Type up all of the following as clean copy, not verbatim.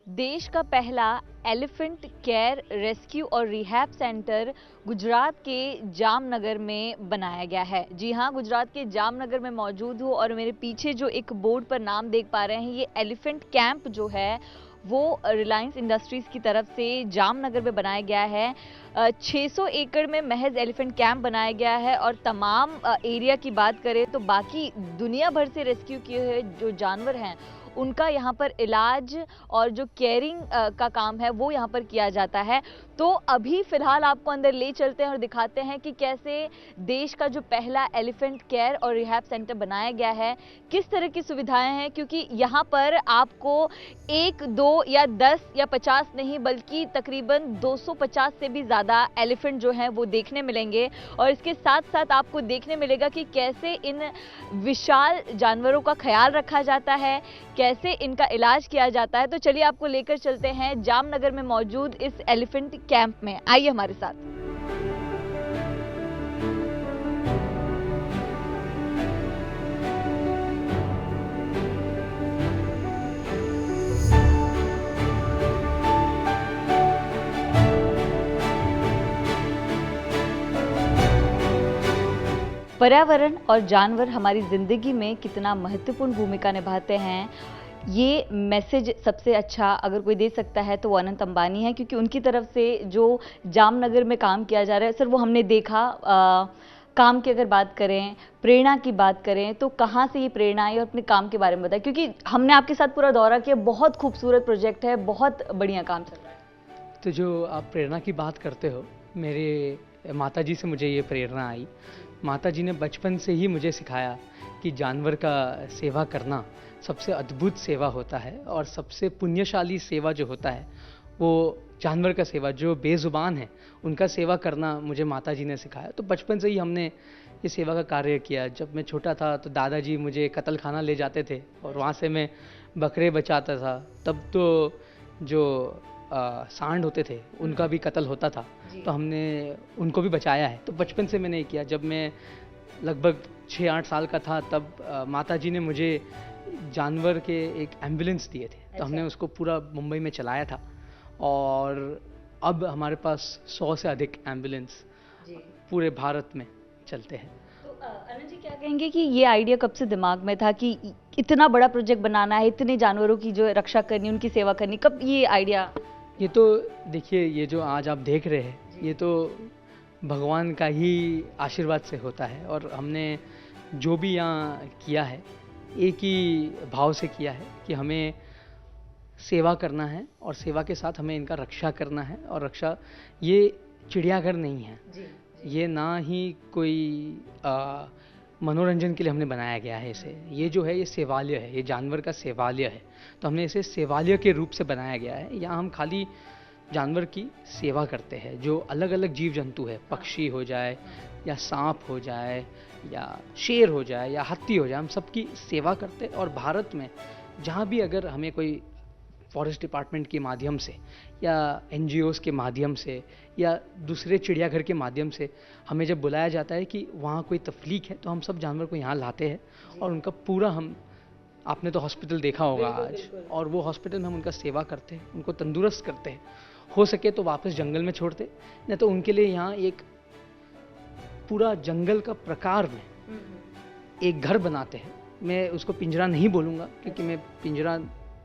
देश का पहला एलिफेंट केयर रेस्क्यू और रिहैब सेंटर गुजरात के जामनगर में बनाया गया है। जी हाँ, गुजरात के जामनगर में मौजूद हूँ और मेरे पीछे जो एक बोर्ड पर नाम देख पा रहे हैं, ये एलिफेंट कैंप जो है वो रिलायंस इंडस्ट्रीज की तरफ से जामनगर में बनाया गया है। 600 एकड़ में महज एलिफेंट कैंप बनाया गया है और तमाम एरिया की बात करें तो बाकी दुनिया भर से रेस्क्यू किए हुए जो जानवर हैं उनका यहाँ पर इलाज और जो केयरिंग का काम है वो यहाँ पर किया जाता है। तो अभी फिलहाल आपको अंदर ले चलते हैं और दिखाते हैं कि कैसे देश का जो पहला एलिफेंट केयर और रिहैब सेंटर बनाया गया है, किस तरह की सुविधाएं हैं, क्योंकि यहाँ पर आपको 1, 2 या 10 या 50 नहीं बल्कि तकरीबन 250 से भी ज़्यादा एलिफेंट जो हैं वो देखने मिलेंगे। और इसके साथ साथ आपको देखने मिलेगा कि कैसे इन विशाल जानवरों का ख्याल रखा जाता है, कैसे इनका इलाज किया जाता है। तो चलिए आपको लेकर चलते हैं जामनगर में मौजूद इस एलिफेंट कैंप में, आइए हमारे साथ। पर्यावरण और जानवर हमारी जिंदगी में कितना महत्वपूर्ण भूमिका निभाते हैं, ये मैसेज सबसे अच्छा अगर कोई दे सकता है तो वो अनंत अंबानी है, क्योंकि उनकी तरफ से जो जामनगर में काम किया जा रहा है सर वो हमने देखा। काम की अगर बात करें, प्रेरणा की बात करें तो कहाँ से ये प्रेरणा आई और अपने काम के बारे में बताएं, क्योंकि हमने आपके साथ पूरा दौरा किया। बहुत खूबसूरत प्रोजेक्ट है, बहुत बढ़िया काम चल रहा है। तो जो आप प्रेरणा की बात करते हो, मेरे माता जी से मुझे ये प्रेरणा आई। माता जी ने बचपन से ही मुझे सिखाया कि जानवर का सेवा करना सबसे अद्भुत सेवा होता है और सबसे पुण्यशाली सेवा जो होता है वो जानवर का सेवा, जो बेजुबान है उनका सेवा करना मुझे माता जी ने सिखाया। तो बचपन से ही हमने ये सेवा का कार्य किया। जब मैं छोटा था तो दादाजी मुझे कत्ल खाना ले जाते थे और वहाँ से मैं बकरे बचाता था। तब तो जो सांड होते थे उनका भी कत्ल होता था, तो हमने उनको भी बचाया है। तो बचपन से मैंने किया। जब मैं लगभग 6-8 साल का था तब माता जी ने मुझे जानवर के एक एम्बुलेंस दिए थे। तो हमने उसको पूरा मुंबई में चलाया था और अब हमारे पास 100 से अधिक एम्बुलेंस पूरे भारत में चलते हैं। तो अनंत जी क्या कहेंगे कि ये आइडिया कब से दिमाग में था कि इतना बड़ा प्रोजेक्ट बनाना है, इतने जानवरों की जो रक्षा करनी, उनकी सेवा करनी, कब ये आइडिया? ये तो देखिए, ये जो आज आप देख रहे हैं ये तो भगवान का ही आशीर्वाद से होता है और हमने जो भी यहाँ किया है एक ही भाव से किया है कि हमें सेवा करना है और सेवा के साथ हमें इनका रक्षा करना है। और रक्षा, ये चिड़ियाघर नहीं है, ये ना ही कोई मनोरंजन के लिए हमने बनाया गया है इसे। ये जो है ये सेवालय है, ये जानवर का सेवालय है। तो हमने इसे सेवालय के रूप से बनाया गया है। यहाँ हम खाली जानवर की सेवा करते हैं। जो अलग अलग जीव जंतु है, पक्षी हो जाए या सांप हो जाए या शेर हो जाए या हाथी हो जाए, हम सबकी सेवा करते हैं। और भारत में जहाँ भी अगर हमें कोई फॉरेस्ट डिपार्टमेंट के माध्यम से या NGOs के माध्यम से या दूसरे चिड़ियाघर के माध्यम से हमें जब बुलाया जाता है कि वहाँ कोई तफलीक है, तो हम सब जानवर को यहाँ लाते हैं और उनका पूरा हम, आपने तो हॉस्पिटल देखा होगा आज, और वो हॉस्पिटल में हम उनका सेवा करते हैं, उनको तंदुरुस्त करते हैं। हो सके तो वापस जंगल में छोड़ते, नहीं तो उनके लिए यहाँ एक पूरा जंगल का प्रकार में एक घर बनाते हैं। मैं उसको पिंजरा नहीं बोलूँगा क्योंकि मैं पिंजरा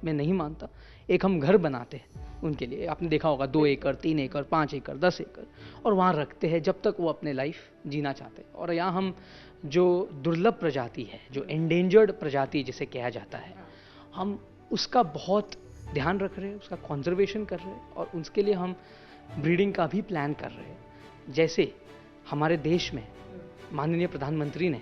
में नहीं मानता। एक हम घर बनाते हैं उनके लिए, आपने देखा होगा 2 एकड़, 3 एकड़, 5 एकड़, 10 एकड़, और वहाँ रखते हैं जब तक वो अपने लाइफ जीना चाहते हैं। और यहाँ हम जो दुर्लभ प्रजाति है, जो एंडेंजर्ड प्रजाति जिसे कहा जाता है, हम उसका बहुत ध्यान रख रहे हैं, उसका कंजर्वेशन कर रहे हैं और उसके लिए हम ब्रीडिंग का भी प्लान कर रहे हैं। जैसे हमारे देश में माननीय प्रधानमंत्री ने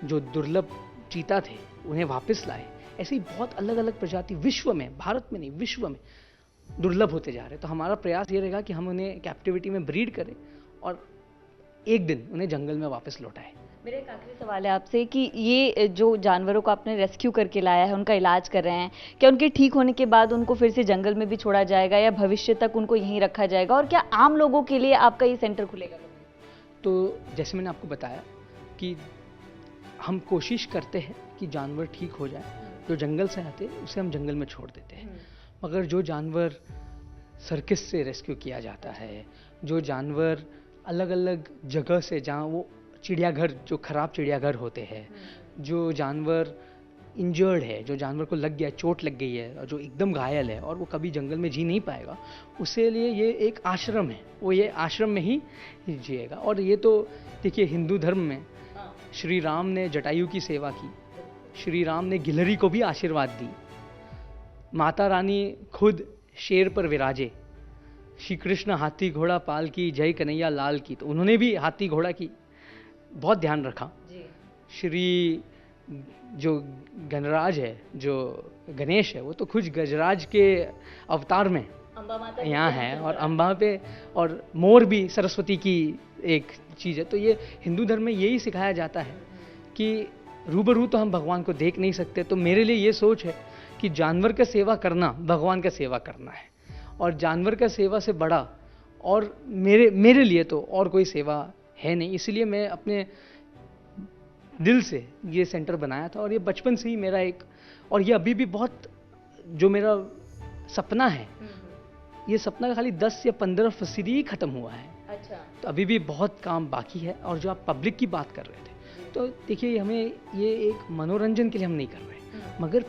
जो दुर्लभ चीता थे उन्हें वापस लाए, ऐसे ही बहुत अलग अलग प्रजाति विश्व में, भारत में नहीं विश्व में दुर्लभ होते जा रहे हैं। तो हमारा प्रयास ये रहेगा कि हम उन्हें कैप्टिविटी में ब्रीड करें और एक दिन उन्हें जंगल में वापस लौटाएं। मेरा एक आखिरी सवाल है आपसे कि ये जो जानवरों को आपने रेस्क्यू करके लाया है, उनका इलाज कर रहे हैं, क्या उनके ठीक होने के बाद उनको फिर से जंगल में भी छोड़ा जाएगा या भविष्य तक उनको यहीं रखा जाएगा, और क्या आम लोगों के लिए आपका ये सेंटर खुलेगा? तो जैसे मैंने आपको बताया कि हम कोशिश करते हैं कि जानवर ठीक हो जाए, जो जंगल से आते हैं उसे हम जंगल में छोड़ देते हैं। मगर जो जानवर सर्कस से रेस्क्यू किया जाता है, जो जानवर अलग अलग जगह से, जहाँ वो चिड़ियाघर, जो ख़राब चिड़ियाघर होते हैं, जो जानवर इंजर्ड है, जो जानवर को लग गया, चोट लग गई है और जो एकदम घायल है और वो कभी जंगल में जी नहीं पाएगा, उसके लिए ये एक आश्रम है, वो ये आश्रम में ही जिएगा। और ये तो देखिए हिंदू धर्म में श्री राम ने जटायु की सेवा की, श्री राम ने गिलहरी को भी आशीर्वाद दी, माता रानी खुद शेर पर विराजे, श्री कृष्ण हाथी घोड़ा पाल की, जय कन्हैया लाल की, तो उन्होंने भी हाथी घोड़ा की बहुत ध्यान रखा। श्री जो गणराज है, जो गणेश है, वो तो खुद गजराज के अवतार में यहाँ है, और अम्बा पे, और मोर भी सरस्वती की एक चीज़ है। तो ये हिंदू धर्म में यही सिखाया जाता है कि रूबरू तो हम भगवान को देख नहीं सकते, तो मेरे लिए ये सोच है कि जानवर का सेवा करना भगवान का सेवा करना है, और जानवर का सेवा से बड़ा और मेरे लिए तो और कोई सेवा है नहीं। इसलिए मैं अपने दिल से ये सेंटर बनाया था, और ये बचपन से ही मेरा एक, और ये अभी भी बहुत, जो मेरा सपना है, ये सपना खाली 10 या 15% ही ख़त्म हुआ है। अच्छा। तो अभी भी बहुत काम बाकी है। और जो आप पब्लिक की बात कर रहे थे, तो देखिए हमें ये एक मनोरंजन के लिए हम नहीं कर रहे, मगर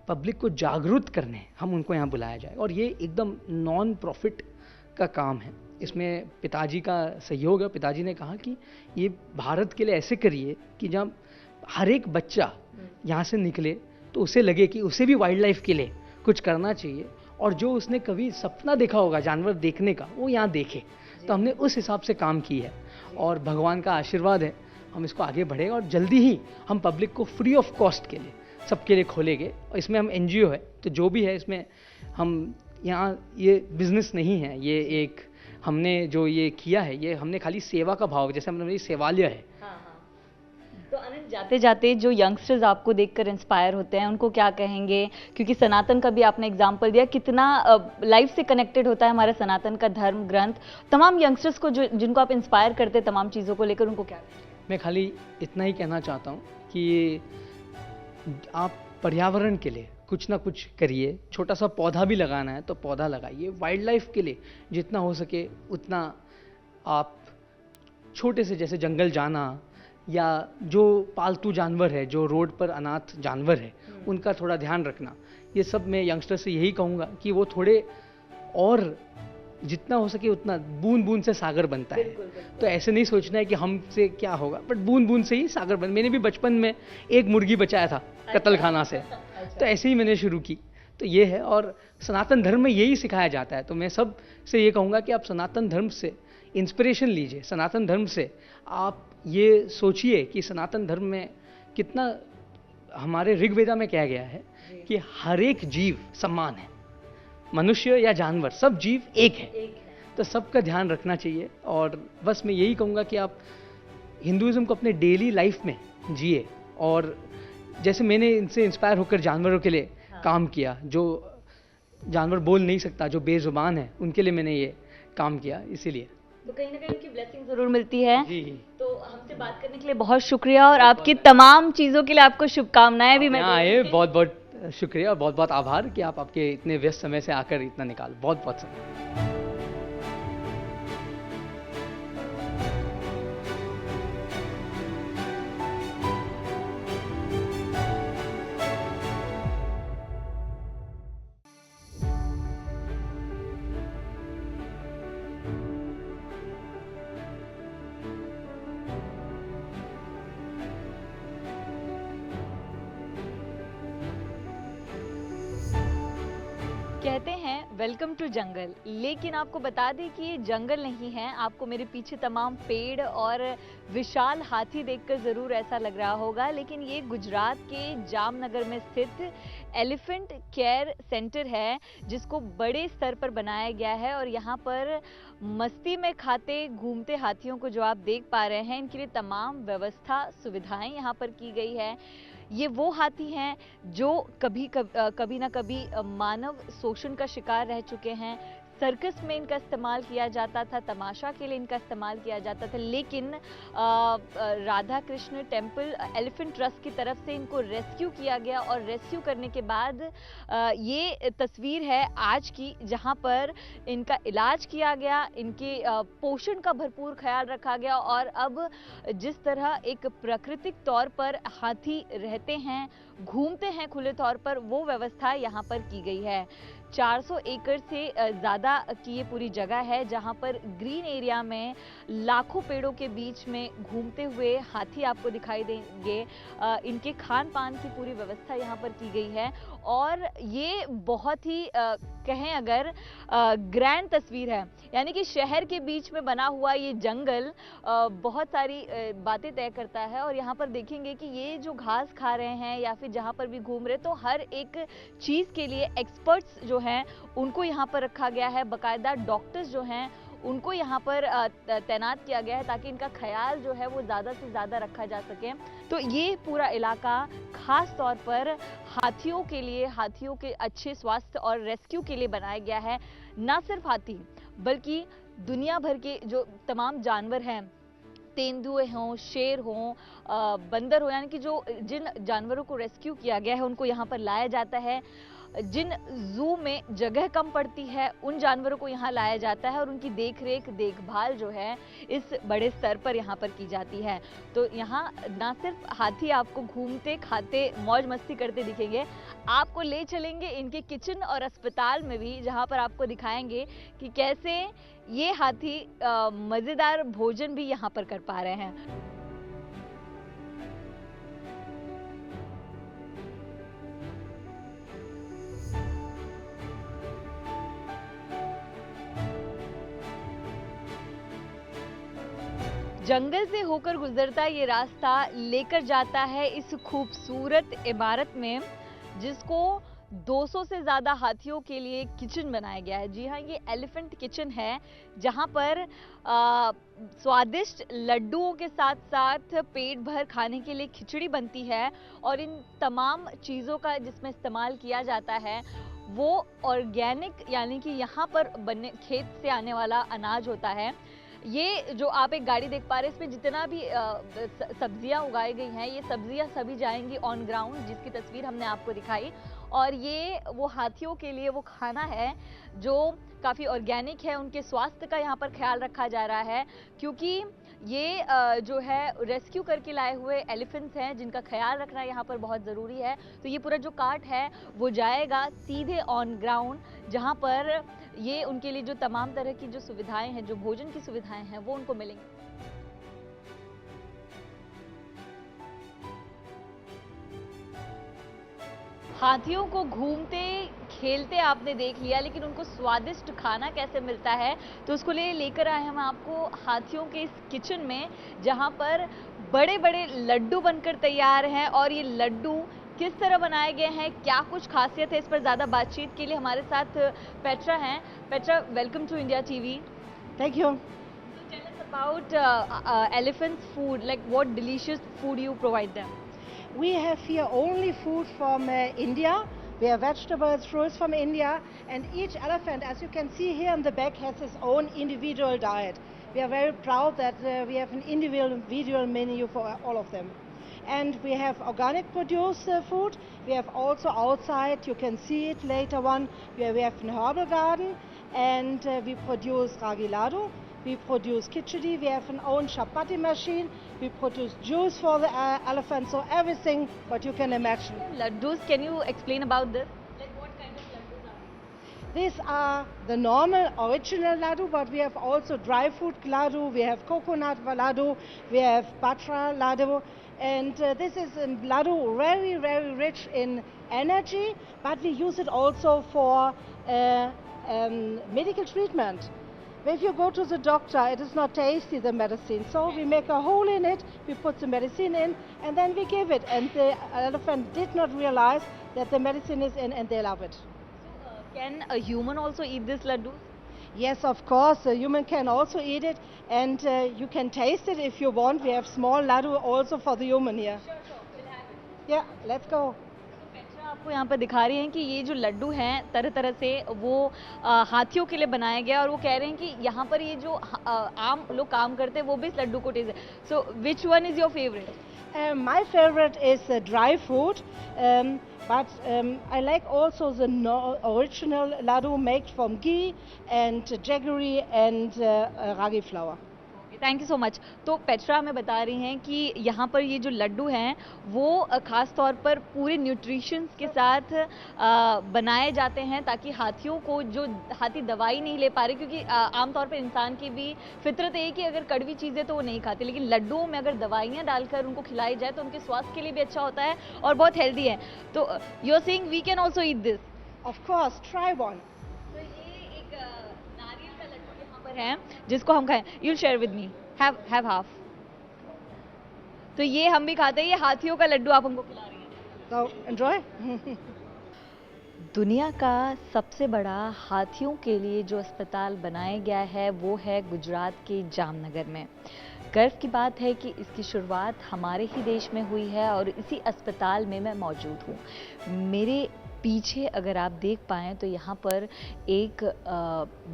पब्लिक को जागरूक करने हम उनको यहाँ बुलाया जाए, और ये एकदम नॉन प्रॉफिट का काम है। इसमें पिताजी का सहयोग है। पिताजी ने कहा कि ये भारत के लिए ऐसे करिए कि जब हर एक बच्चा यहाँ से निकले तो उसे लगे कि उसे भी वाइल्ड लाइफ के लिए कुछ करना चाहिए, और जो उसने कभी सपना देखा होगा जानवर देखने का, वो यहाँ देखे। तो हमने उस हिसाब से काम की है, और भगवान का आशीर्वाद है, हम इसको आगे बढ़ेगा, और जल्दी ही हम पब्लिक को फ्री ऑफ कॉस्ट के लिए सबके लिए खोलेंगे। और इसमें हम NGO है, तो जो भी है इसमें हम, यहाँ ये बिजनेस नहीं है, ये एक हमने जो ये किया है, ये हमने खाली सेवा का भाव, जैसे हमने सेवालय है। तो अनंत, जाते जाते जो यंगस्टर्स आपको देखकर इंस्पायर होते हैं उनको क्या कहेंगे? क्योंकि सनातन का भी आपने एग्जांपल दिया, कितना लाइफ से कनेक्टेड होता है हमारा सनातन का धर्म ग्रंथ। तमाम यंगस्टर्स को जिनको आप इंस्पायर करते हैं तमाम चीज़ों को लेकर, उनको क्या कहेंगे? मैं खाली इतना ही कहना चाहता हूँ कि आप पर्यावरण के लिए कुछ ना कुछ करिए। छोटा सा पौधा भी लगाना है तो पौधा लगाइए। वाइल्ड लाइफ के लिए जितना हो सके उतना आप छोटे से, जैसे जंगल जाना, या जो पालतू जानवर है, जो रोड पर अनाथ जानवर है, उनका थोड़ा ध्यान रखना। ये सब मैं यंगस्टर से यही कहूँगा कि वो थोड़े, और जितना हो सके उतना, बूंद बूंद से सागर बनता है। तो ऐसे नहीं सोचना है कि हमसे क्या होगा, बट बूंद बूंद से ही सागर बन। मैंने भी बचपन में एक मुर्गी बचाया था कत्ल खाना से, तो ऐसे ही मैंने शुरू की। तो ये है, और सनातन धर्म में यही सिखाया जाता है। तो मैं सब से ये कहूँगा कि आप सनातन धर्म से इंस्पिरेशन लीजिए। सनातन धर्म से आप ये सोचिए कि सनातन धर्म में कितना, हमारे ऋग्वेदा में कहा गया है कि हर एक जीव समान है, मनुष्य या जानवर, सब जीव एक है। तो सबका ध्यान रखना चाहिए। और बस मैं यही कहूँगा कि आप हिंदुइज्म को अपने डेली लाइफ में जिए, और जैसे मैंने इनसे इंस्पायर होकर जानवरों के लिए काम किया, जो जानवर बोल नहीं सकता, जो बेजुबान है, उनके लिए मैंने ये काम किया। इसीलिए तो कहीं ना कहीं उनकी ब्लेसिंग जरूर मिलती है। जी। तो हमसे बात करने के लिए बहुत शुक्रिया, और आपकी तमाम चीज़ों के लिए आपको शुभकामनाएं भी। मैं आए, बहुत बहुत शुक्रिया, और बहुत बहुत आभार कि आप आपके इतने व्यस्त समय से आकर इतना निकाल। बहुत बहुत समय। कहते हैं वेलकम टू जंगल, लेकिन आपको बता दें कि ये जंगल नहीं है। आपको मेरे पीछे तमाम पेड़ और विशाल हाथी देखकर ज़रूर ऐसा लग रहा होगा, लेकिन ये गुजरात के जामनगर में स्थित एलिफेंट केयर सेंटर है, जिसको बड़े स्तर पर बनाया गया है। और यहाँ पर मस्ती में खाते घूमते हाथियों को जो आप देख पा रहे हैं, इनके लिए तमाम व्यवस्था सुविधाएं यहाँ पर की गई है। ये वो हाथी हैं जो कभी ना कभी मानव शोषण का शिकार रह चुके हैं, सर्कस में इनका इस्तेमाल किया जाता था, तमाशा के लिए इनका इस्तेमाल किया जाता था, लेकिन Radha Krishna temple elephant trust की तरफ से इनको रेस्क्यू किया गया और रेस्क्यू करने के बाद ये तस्वीर है आज की, जहां पर इनका इलाज किया गया, इनके पोषण का भरपूर ख्याल रखा गया और अब जिस तरह एक प्राकृतिक तौर पर हाथी रहते हैं, घूमते हैं खुले तौर पर, वो व्यवस्था यहाँ पर की गई है। 400 एकड़ से ज़्यादा की ये पूरी जगह है, जहाँ पर ग्रीन एरिया में लाखों पेड़ों के बीच में घूमते हुए हाथी आपको दिखाई देंगे। इनके खान पान की पूरी व्यवस्था यहाँ पर की गई है और ये बहुत ही कहें अगर ग्रैंड तस्वीर है, यानी कि शहर के बीच में बना हुआ ये जंगल बहुत सारी बातें तय करता है। और यहाँ पर देखेंगे कि ये जो घास खा रहे हैं या फिर जहाँ पर भी घूम रहे, तो हर एक चीज़ के लिए एक्सपर्ट्स जो हैं उनको यहाँ पर रखा गया है, बाकायदा डॉक्टर्स जो हैं उनको यहाँ पर तैनात किया गया है ताकि इनका ख्याल जो है वो ज़्यादा से ज़्यादा रखा जा सके। तो ये पूरा इलाका खास तौर पर हाथियों के लिए, हाथियों के अच्छे स्वास्थ्य और रेस्क्यू के लिए बनाया गया है। ना सिर्फ हाथी बल्कि दुनिया भर के जो तमाम जानवर हैं, तेंदुए हों, शेर हों, बंदर हो, यानी कि जो जिन जानवरों को रेस्क्यू किया गया है उनको यहाँ पर लाया जाता है। जिन जू में जगह कम पड़ती है उन जानवरों को यहाँ लाया जाता है और उनकी देखरेख देखभाल जो है इस बड़े स्तर पर यहाँ पर की जाती है। तो यहाँ ना सिर्फ हाथी आपको घूमते खाते मौज मस्ती करते दिखेंगे, आपको ले चलेंगे इनके किचन और अस्पताल में भी, जहाँ पर आपको दिखाएंगे कि कैसे ये हाथी मज़ेदार भोजन भी यहाँ पर कर पा रहे हैं। जंगल से होकर गुजरता ये रास्ता लेकर जाता है इस खूबसूरत इमारत में, जिसको 200 से ज़्यादा हाथियों के लिए किचन बनाया गया है। जी हाँ, ये एलिफेंट किचन है, जहाँ पर स्वादिष्ट लड्डुओं के साथ साथ पेट भर खाने के लिए खिचड़ी बनती है और इन तमाम चीज़ों का जिसमें इस्तेमाल किया जाता है वो ऑर्गेनिक, यानी कि यहाँ पर बने खेत से आने वाला अनाज होता है। ये जो आप एक गाड़ी देख पा रहे हैं, इसमें जितना भी सब्जियां उगाई गई हैं, ये सब्जियां सभी जाएंगी ऑन ग्राउंड, जिसकी तस्वीर हमने आपको दिखाई। और ये वो हाथियों के लिए वो खाना है जो काफ़ी ऑर्गेनिक है, उनके स्वास्थ्य का यहाँ पर ख्याल रखा जा रहा है, क्योंकि ये जो है रेस्क्यू करके लाए हुए एलिफेंट्स हैं जिनका ख्याल रखना यहाँ पर बहुत ज़रूरी है। तो ये पूरा जो कार्ट है वो जाएगा सीधे ऑन ग्राउंड, जहाँ पर ये उनके लिए जो तमाम तरह की जो सुविधाएं हैं, जो भोजन की सुविधाएं हैं, वो उनको मिलेंगी। हाथियों को घूमते खेलते आपने देख लिया, लेकिन उनको स्वादिष्ट खाना कैसे मिलता है तो उसको लेकर आए हम आपको हाथियों के इस किचन में, जहां पर बड़े बड़े लड्डू बनकर तैयार हैं। और ये लड्डू किस तरह बनाए गए हैं, क्या कुछ खासियत है, इस पर ज़्यादा बातचीत के लिए हमारे साथ पेट्रा हैं। Petra, welcome to India TV. Thank you. Tell us about elephants' food, like what delicious food you provide them. We have here only food from India. We have vegetables, fruits from India, and each elephant, as you can see here in the back, has his own individual diet. We are very proud that we have an individual menu for all of them. And we have organic produced food. We have also outside, you can see it later on, where we have an herbal garden, and we produce ragi ladu. We produce khichdi, we have an own chapati machine, we produce juice for the elephant, so everything what you can imagine. Laddus, can you explain about this? Like what kind of laddus are these? These are the normal original laddu, but we have also dry fruit laddu, we have coconut laddu, we have batra laddu, and this is a laddu very, very rich in energy, but we use it also for medical treatment. If you go to the doctor, it is not tasty, the medicine. So we make a hole in it, we put the medicine in, and then we give it. And the elephant did not realize that the medicine is in, and they love it. So, can a human also eat this laddu? Yes, of course, a human can also eat it, and you can taste it if you want. We have small laddu also for the human here. Sure, we'll have it. Yeah, let's go. तो Petra, आप आपको यहाँ पर दिखा रही हैं कि ये जो लड्डू हैं तरह तरह से वो हाथियों के लिए बनाया गया, और वो कह रहे हैं कि यहाँ पर ये जो आम लोग काम करते हैं वो भी इस लड्डू को टेस्ट है। So which one is your favourite? My favorite is dry fruit, but I like also the original laddu made from ghee and jaggery and ragi flour. Thank you so much. तो Petra हमें बता रही हैं कि यहाँ पर ये जो लड्डू हैं वो ख़ास तौर पर पूरे न्यूट्रिशंस के साथ बनाए जाते हैं, ताकि हाथियों को, जो हाथी दवाई नहीं ले पा रहे, क्योंकि आमतौर पर इंसान की भी फितरत है कि अगर कड़वी चीज़ें तो वो नहीं खाते, लेकिन लड्डुओं में अगर दवाइयाँ डालकर उनको खिलाई जाए तो उनके स्वास्थ्य के लिए भी अच्छा होता है और बहुत हेल्दी है। तो you are saying we can also eat this? Of course, try one. तो ये एक नारियल का लड्डू यहाँ पर है जिसको हम खाएं। You'll share with me, have half. तो ये हम भी खाते हैं, ये हाथियों का लड्डू आप हमको खिला रही हैं। So enjoy. दुनिया का सबसे बड़ा हाथियों के लिए जो अस्पताल बनाया गया है वो है गुजरात के जामनगर में। गर्व की बात है कि इसकी शुरुआत हमारे ही देश में हुई है और इसी अस्पताल में मैं मौजूद हूँ। मेरे पीछे अगर आप देख पाएँ तो यहाँ पर एक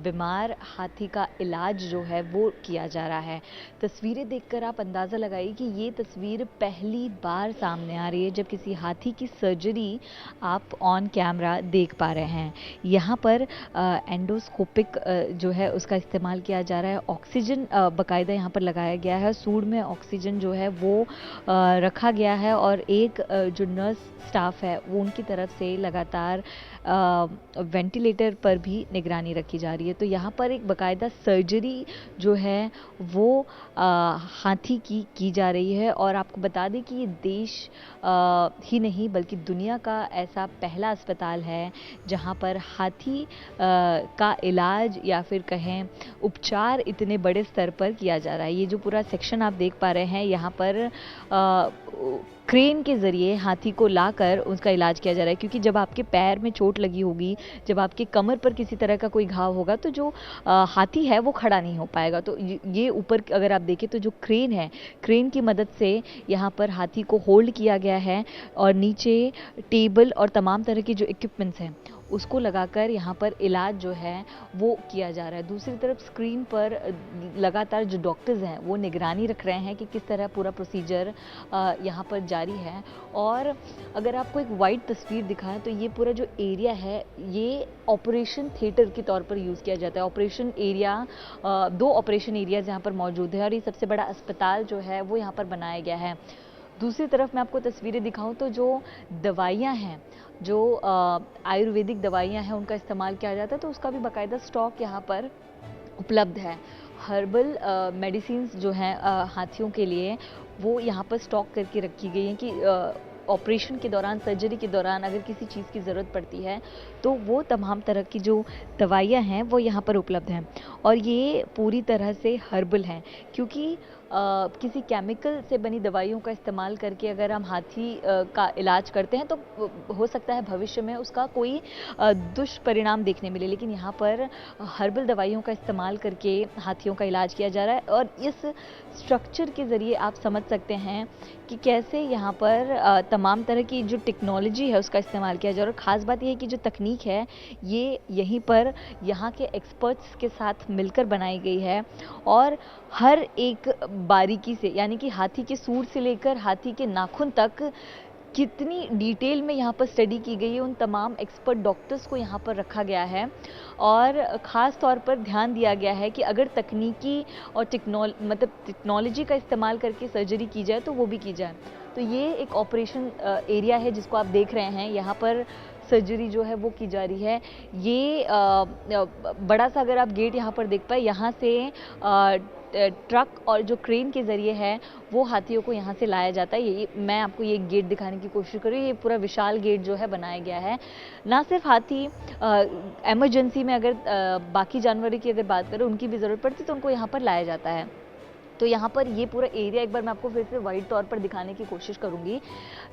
बीमार हाथी का इलाज जो है वो किया जा रहा है। तस्वीरें देखकर आप अंदाज़ा लगाइए कि ये तस्वीर पहली बार सामने आ रही है जब किसी हाथी की सर्जरी आप ऑन कैमरा देख पा रहे हैं। यहाँ पर एंडोस्कोपिक जो है उसका इस्तेमाल किया जा रहा है। ऑक्सीजन बाकायदा यहाँ पर लगाया गया है, सूंड में ऑक्सीजन जो है वो रखा गया है, और एक जो नर्स स्टाफ है वो उनकी तरफ से लगातार वेंटिलेटर पर भी निगरानी रखी जा रही है। तो यहाँ पर एक बाकायदा सर्जरी जो है वो हाथी की जा रही है। और आपको बता दें कि ये देश ही नहीं बल्कि दुनिया का ऐसा पहला अस्पताल है जहाँ पर हाथी का इलाज या फिर कहें उपचार इतने बड़े स्तर पर किया जा रहा है। ये जो पूरा सेक्शन आप देख पा रहे हैं, यहाँ पर क्रेन के ज़रिए हाथी को लाकर उसका इलाज किया जा रहा है, क्योंकि जब आपके पैर में चोट लगी होगी, जब आपके कमर पर किसी तरह का कोई घाव होगा तो जो हाथी है वो खड़ा नहीं हो पाएगा। तो ये ऊपर अगर आप देखें तो जो क्रेन है, क्रेन की मदद से यहाँ पर हाथी को होल्ड किया गया है और नीचे टेबल और तमाम तरह के जो इक्विपमेंट्स हैं उसको लगाकर यहाँ पर इलाज जो है वो किया जा रहा है। दूसरी तरफ स्क्रीन पर लगातार जो डॉक्टर्स हैं वो निगरानी रख रहे हैं कि किस तरह पूरा प्रोसीजर यहाँ पर जारी है। और अगर आपको एक वाइड तस्वीर दिखाएं तो ये पूरा जो एरिया है ये ऑपरेशन थिएटर के तौर पर यूज़ किया जाता है। ऑपरेशन एरिया, 2 ऑपरेशन एरियाज यहाँ पर मौजूद है और ये सबसे बड़ा अस्पताल जो है वो यहाँ पर बनाया गया है। दूसरी तरफ मैं आपको तस्वीरें दिखाऊं तो जो दवाइयाँ हैं, जो आयुर्वेदिक दवाइयाँ हैं उनका इस्तेमाल किया जाता है, तो उसका भी बाकायदा स्टॉक यहाँ पर उपलब्ध है। हर्बल मेडिसिन्स जो हैं हाथियों के लिए वो यहाँ पर स्टॉक करके रखी गई हैं कि ऑपरेशन के दौरान, सर्जरी के दौरान अगर किसी चीज़ की ज़रूरत पड़ती है तो वो तमाम तरह की जो दवाइयाँ हैं वो यहाँ पर उपलब्ध हैं। और ये पूरी तरह से हर्बल हैं, क्योंकि किसी केमिकल से बनी दवाइयों का इस्तेमाल करके अगर हम हाथी का इलाज करते हैं तो हो सकता है भविष्य में उसका कोई दुष्परिणाम देखने मिले, लेकिन यहाँ पर हर्बल दवाइयों का इस्तेमाल करके हाथियों का इलाज किया जा रहा है। और इस स्ट्रक्चर के ज़रिए आप समझ सकते हैं कि कैसे यहाँ पर तमाम तरह की जो टेक्नोलॉजी है उसका इस्तेमाल किया जा रहा है। और ख़ास बात यह है कि जो तकनीक है ये यहीं पर यहाँ के एक्सपर्ट्स के साथ मिलकर बनाई गई है, और हर एक बारीकी से, यानी कि हाथी के सूंड से लेकर हाथी के नाखून तक कितनी डिटेल में यहाँ पर स्टडी की गई है, उन तमाम एक्सपर्ट डॉक्टर्स को यहाँ पर रखा गया है। और ख़ास तौर पर ध्यान दिया गया है कि अगर तकनीकी और टेक्नोलॉजी का इस्तेमाल करके सर्जरी की जाए तो वो भी की जाए। तो ये एक ऑपरेशन एरिया है जिसको आप देख रहे हैं, यहाँ पर सर्जरी जो है वो की जा रही है। ये बड़ा सा अगर आप गेट यहाँ पर देख पाए, यहाँ से ट्रक और जो क्रेन के ज़रिए है वो हाथियों को यहाँ से लाया जाता है। ये मैं आपको ये गेट दिखाने की कोशिश कर रही हूँ। ये पूरा विशाल गेट जो है बनाया गया है। ना सिर्फ हाथी, एमरजेंसी में अगर बाकी जानवरों की अगर बात करें उनकी भी ज़रूरत पड़ती तो उनको यहाँ पर लाया जाता है। तो यहाँ पर ये पूरा एरिया एक बार मैं आपको फिर से वाइड तौर पर दिखाने की कोशिश करूँगी।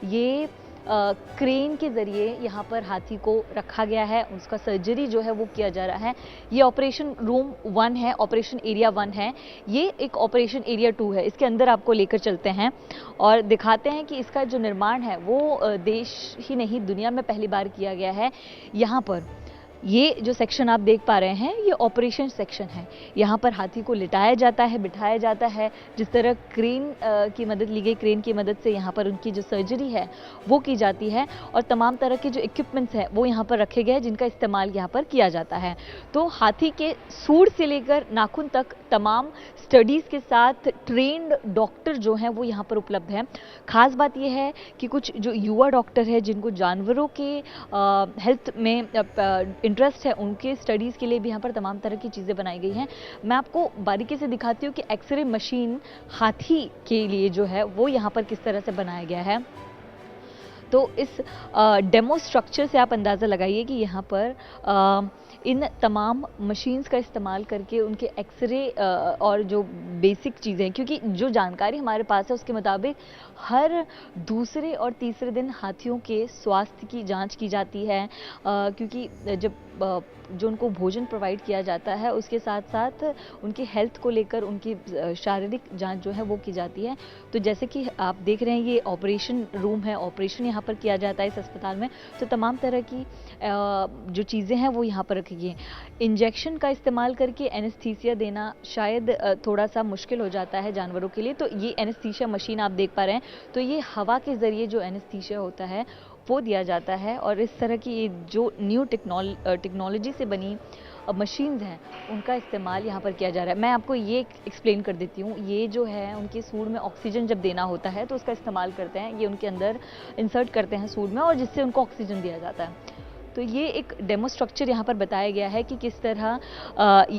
ये क्रेन के ज़रिए यहाँ पर हाथी को रखा गया है, उसका सर्जरी जो है वो किया जा रहा है। ये ऑपरेशन रूम 1 है, ऑपरेशन एरिया 1 है, ये एक ऑपरेशन एरिया 2 है। इसके अंदर आपको लेकर चलते हैं और दिखाते हैं कि इसका जो निर्माण है वो देश ही नहीं दुनिया में पहली बार किया गया है। यहाँ पर ये जो सेक्शन आप देख पा रहे हैं ये ऑपरेशन सेक्शन है। यहाँ पर हाथी को लिटाया जाता है, बिठाया जाता है, जिस तरह क्रेन की मदद ली गई, क्रेन की मदद से यहाँ पर उनकी जो सर्जरी है वो की जाती है और तमाम तरह के जो इक्विपमेंट्स हैं वो यहाँ पर रखे गए हैं जिनका इस्तेमाल यहाँ पर किया जाता है। तो हाथी के सूंड से लेकर नाखून तक तमाम स्टडीज़ के साथ ट्रेंड डॉक्टर जो हैं वो यहाँ पर उपलब्ध हैं। खास बात यह है कि कुछ जो युवा डॉक्टर हैं जिनको जानवरों के हेल्थ में इंटरेस्ट है, उनके स्टडीज़ के लिए भी यहाँ पर तमाम तरह की चीज़ें बनाई गई हैं। मैं आपको बारीकी से दिखाती हूँ कि एक्सरे मशीन हाथी के लिए जो है वो यहाँ पर किस तरह से बनाया गया है। तो इस डेमो स्ट्रक्चर से आप अंदाज़ा लगाइए कि यहाँ पर इन तमाम मशीन्स का इस्तेमाल करके उनके एक्सरे और जो बेसिक चीज़ें, क्योंकि जो जानकारी हमारे पास है उसके मुताबिक हर दूसरे और तीसरे दिन हाथियों के स्वास्थ्य की जांच की जाती है, क्योंकि जब जो उनको भोजन प्रोवाइड किया जाता है उसके साथ साथ उनकी हेल्थ को लेकर उनकी शारीरिक जांच जो है वो की जाती है। तो जैसे कि आप देख रहे हैं ये ऑपरेशन रूम है, ऑपरेशन यहाँ पर किया जाता है इस अस्पताल में, तो तमाम तरह की जो चीज़ें हैं वो यहाँ पर रखी गई हैं। इंजेक्शन का इस्तेमाल करके एनेस्थीसिया देना शायद थोड़ा सा मुश्किल हो जाता है जानवरों के लिए, तो ये एनेस्थीसिया मशीन आप देख पा रहे हैं, तो ये हवा के ज़रिए जो एनेस्थीसिया होता है वो दिया जाता है। और इस तरह की जो न्यू टेक्नोलॉजी से बनी मशीन्स हैं उनका इस्तेमाल यहाँ पर किया जा रहा है। मैं आपको ये एक्सप्लेन कर देती हूँ। ये जो है उनके सूंड में ऑक्सीजन जब देना होता है तो उसका इस्तेमाल करते हैं, ये उनके अंदर इंसर्ट करते हैं सूंड में और जिससे उनको ऑक्सीजन दिया जाता है। तो ये एक डेमो स्ट्रक्चर यहाँ पर बताया गया है कि किस तरह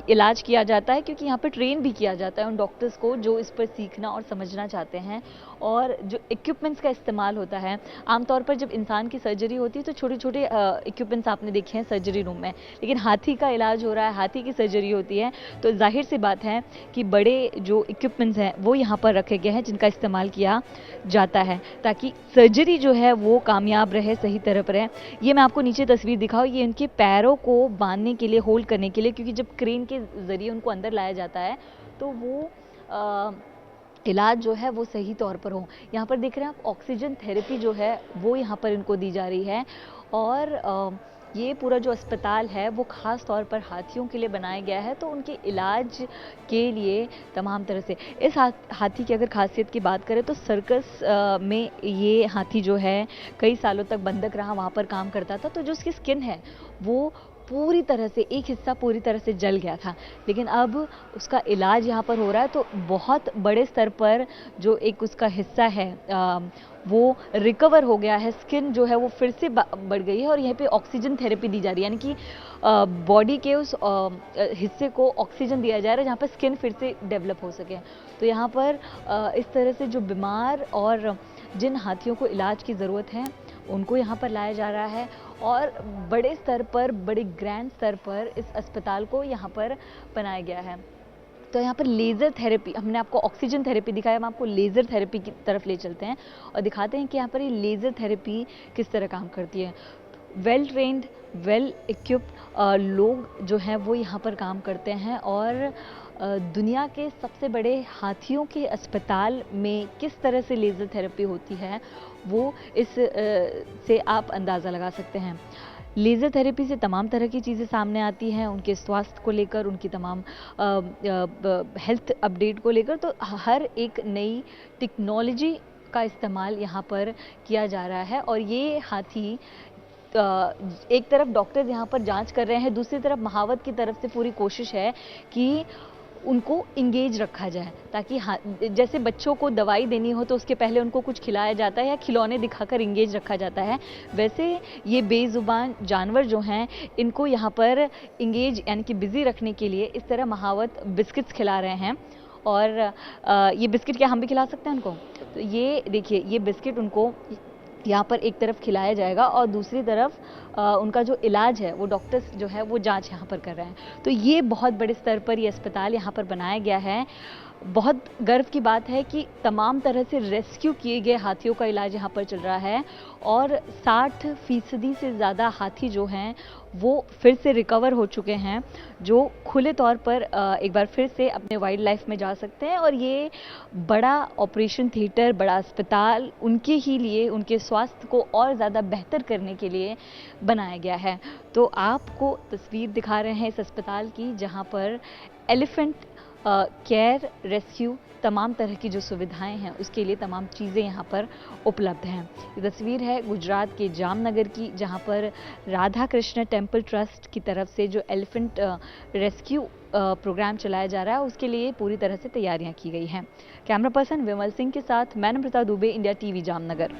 इलाज किया जाता है, क्योंकि यहाँ पर ट्रेन भी किया जाता है उन डॉक्टर्स को जो इस पर सीखना और समझना चाहते हैं। और जो इक्विपमेंट्स का इस्तेमाल होता है, आमतौर पर जब इंसान की सर्जरी होती है तो छोटे छोटे इक्विपमेंट्स आपने देखे हैं सर्जरी रूम में, लेकिन हाथी का इलाज हो रहा है, हाथी की सर्जरी होती है, तो जाहिर सी बात है कि बड़े जो इक्विपमेंट्स हैं वो यहाँ पर रखे गए हैं जिनका इस्तेमाल किया जाता है ताकि सर्जरी जो है वो कामयाब रहे, सही तरह पर रहे। ये मैं आपको नीचे तस्वीर दिखाऊँ, ये इनके पैरों को बांधने के लिए, होल्ड करने के लिए, क्योंकि जब क्रेन के ज़रिए उनको अंदर लाया जाता है तो वो इलाज जो है वो सही तौर पर हो। यहाँ पर देख रहे हैं आप ऑक्सीजन थेरेपी जो है वो यहाँ पर इनको दी जा रही है। और ये पूरा जो अस्पताल है वो ख़ास तौर पर हाथियों के लिए बनाया गया है, तो उनके इलाज के लिए तमाम तरह से। इस हाथी की अगर खासियत की बात करें तो सर्कस में ये हाथी जो है कई सालों तक बंधक रहा, वहाँ पर काम करता था, तो जो उसकी स्किन है वो पूरी तरह से, एक हिस्सा पूरी तरह से जल गया था, लेकिन अब उसका इलाज यहाँ पर हो रहा है। तो बहुत बड़े स्तर पर जो एक उसका हिस्सा है वो रिकवर हो गया है, स्किन जो है वो फिर से बढ़ गई है और यहाँ पे ऑक्सीजन थेरेपी दी जा रही है, यानी कि बॉडी के उस हिस्से को ऑक्सीजन दिया जा रहा है जहाँ पर स्किन फिर से डेवलप हो सके। तो यहाँ पर इस तरह से जो बीमार और जिन हाथियों को इलाज की ज़रूरत है उनको यहाँ पर लाया जा रहा है और बड़े स्तर पर, बड़े ग्रैंड स्तर पर इस अस्पताल को यहाँ पर बनाया गया है। तो यहाँ पर लेज़र थेरेपी, हमने आपको ऑक्सीजन थेरेपी दिखाया, हम आपको लेज़र थेरेपी की तरफ ले चलते हैं और दिखाते हैं कि यहाँ पर ये लेज़र थेरेपी किस तरह काम करती है। वेल ट्रेंड, वेल इक्विप्ड लोग जो हैं वो यहाँ पर काम करते हैं और दुनिया के सबसे बड़े हाथियों के अस्पताल में किस तरह से लेज़र थेरेपी होती है वो इस से आप अंदाज़ा लगा सकते हैं। लेज़र थेरेपी से तमाम तरह की चीज़ें सामने आती हैं, उनके स्वास्थ्य को लेकर, उनकी तमाम हेल्थ अपडेट को लेकर, तो हर एक नई टेक्नोलॉजी का इस्तेमाल यहाँ पर किया जा रहा है। और ये हाथी एक तरफ डॉक्टर्स यहाँ पर जांच कर रहे हैं, दूसरी तरफ महावत की तरफ से पूरी कोशिश है कि उनको इंगेज रखा जाए, ताकि जैसे बच्चों को दवाई देनी हो तो उसके पहले उनको कुछ खिलाया जाता है या खिलौने दिखाकर इंगेज रखा जाता है, वैसे ये बेजुबान जानवर जो हैं इनको यहाँ पर इंगेज यानी कि बिज़ी रखने के लिए इस तरह महावत बिस्किट्स खिला रहे हैं। और ये बिस्किट क्या हम भी खिला सकते हैं उनको? तो ये देखिए, ये बिस्किट उनको यहाँ पर एक तरफ खिलाया जाएगा और दूसरी तरफ उनका जो इलाज है वो डॉक्टर्स जो है वो जांच यहाँ पर कर रहे हैं। तो ये बहुत बड़े स्तर पर ये अस्पताल यहाँ पर बनाया गया है। बहुत गर्व की बात है कि तमाम तरह से रेस्क्यू किए गए हाथियों का इलाज यहाँ पर चल रहा है और 60% से ज़्यादा हाथी जो हैं वो फिर से रिकवर हो चुके हैं, जो खुले तौर पर एक बार फिर से अपने वाइल्ड लाइफ में जा सकते हैं। और ये बड़ा ऑपरेशन थिएटर, बड़ा अस्पताल उनके ही लिए, उनके स्वास्थ्य को और ज़्यादा बेहतर करने के लिए बनाया गया है। तो आपको तस्वीर दिखा रहे हैं इस अस्पताल की, जहाँ पर एलिफेंट केयर रेस्क्यू तमाम तरह की जो सुविधाएं हैं उसके लिए तमाम चीज़ें यहाँ पर उपलब्ध हैं। ये तस्वीर है गुजरात के जामनगर की, जहाँ पर राधा कृष्ण टेम्पल ट्रस्ट की तरफ से जो एलिफेंट रेस्क्यू प्रोग्राम चलाया जा रहा है उसके लिए पूरी तरह से तैयारियां की गई हैं। कैमरा पर्सन विमल सिंह के साथ मैं नम्रता दुबे, इंडिया टीवी जामनगर।